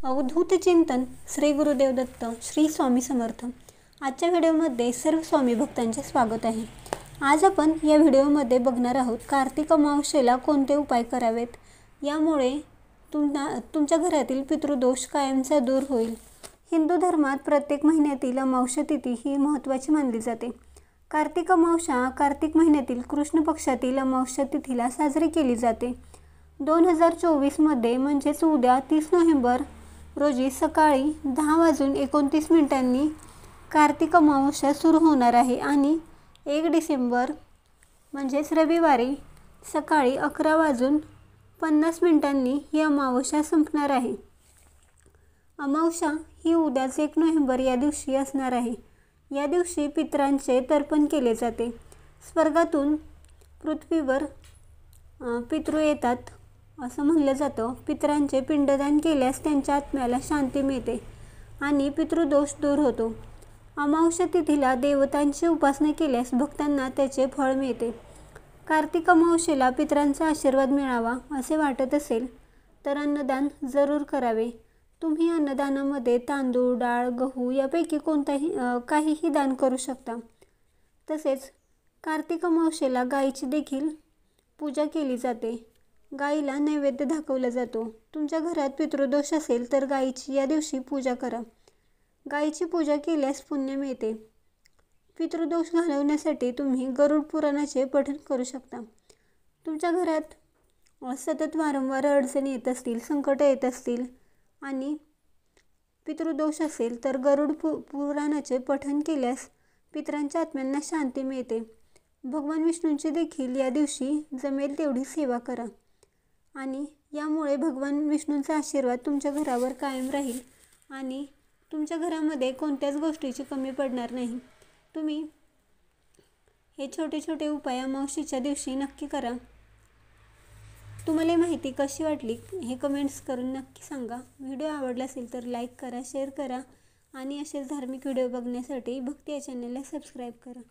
अवधूत चिंतन श्री गुरुदेव दत्त श्री स्वामी समर्थ। आजच्या व्हिडिओमध्ये सर्व स्वामी भक्तांचे स्वागत आहे। आज आपण या व्हिडिओमध्ये बघणार आहोत कार्तिक अमावस्येला कोणते उपाय करावेत, यामुळे तुमच्या घरातील पितृदोष कायमचा दूर होईल। हिंदू धर्मात प्रत्येक महिन्यातील अमावस्या तिथी ही महत्त्वाची मानली जाते। कार्तिक अमावस्या कार्तिक महिन्यातील कृष्ण पक्षातील अमावस्या तिथीला साजरी केली जाते। 2024 मध्ये म्हणजेच उद्या 30 नोव्हेंबर रोजी सकाळी 10:29 कार्तिक अमावस्या सुरू होणार आहे आणि 1 डिसेंबर म्हणजेच रविवारी सकाळी 11:50 ही अमावस्या संपणार आहे। अमावस्या ही उद्याच 1 नोव्हेंबर या दिवशी असणार आहे। या दिवशी पितरांचे तर्पण केले जाते। स्वर्गातून पृथ्वीवर पितृ येतात असं म्हणलं जातं। पितरांचे पिंडदान केल्यास त्यांच्या आत्म्याला शांती मिळते आणि पितृदोष दूर होतो। अमावस्या तिथीला देवतांची उपासना केल्यास भक्तांना त्याचे फळ मिळते। कार्तिक अमावस्येला पितरांचा आशीर्वाद मिळावा असे वाटत असेल तर अन्नदान जरूर करावे। तुम्ही अन्नदानामध्ये तांदूळ, डाळ, गहू यापैकी काहीही दान करू शकता। तसेच कार्तिक अमावस्येला गायीची देखील पूजा केली जाते। गायीला नैवेद्य दाखवला जातो। तुमच्या घरात पितृदोष असेल तर गायीची या दिवशी पूजा करा। गायीची पूजा केल्यास पुण्य मिळते। पितृदोष घालवण्यासाठी तुम्ही गरुड पुराणाचे पठण करू शकता। तुमच्या घरात सतत वारंवार अडचणी येत असतील, संकट येत असतील आणि पितृदोष असेल तर गरुड पुराणाचे पठण केल्यास पितरांच्या आत्म्यांना शांती मिळते। भगवान विष्णूंची देखील या दिवशी जमेल तेवढी सेवा करा आणि यामुळे भगवान विष्णूंचा आशीर्वाद तुमच्या घरावर कायम राहील आणि तुमच्या घरामध्ये कोणत्याच गोष्टीची कमी पडणार नाही। तुम्ही हे छोटे छोटे उपाय अमावस्येच्या दिवशी नक्की करा। तुम्हाला माहिती कशी वाटली हे कमेंट्स करून नक्की सांगा। व्हिडिओ आवडला असेल तर लाईक करा, शेअर करा आणि असेच धार्मिक व्हिडिओ बघण्यासाठी भक्ती या चॅनलला सबस्क्राईब करा।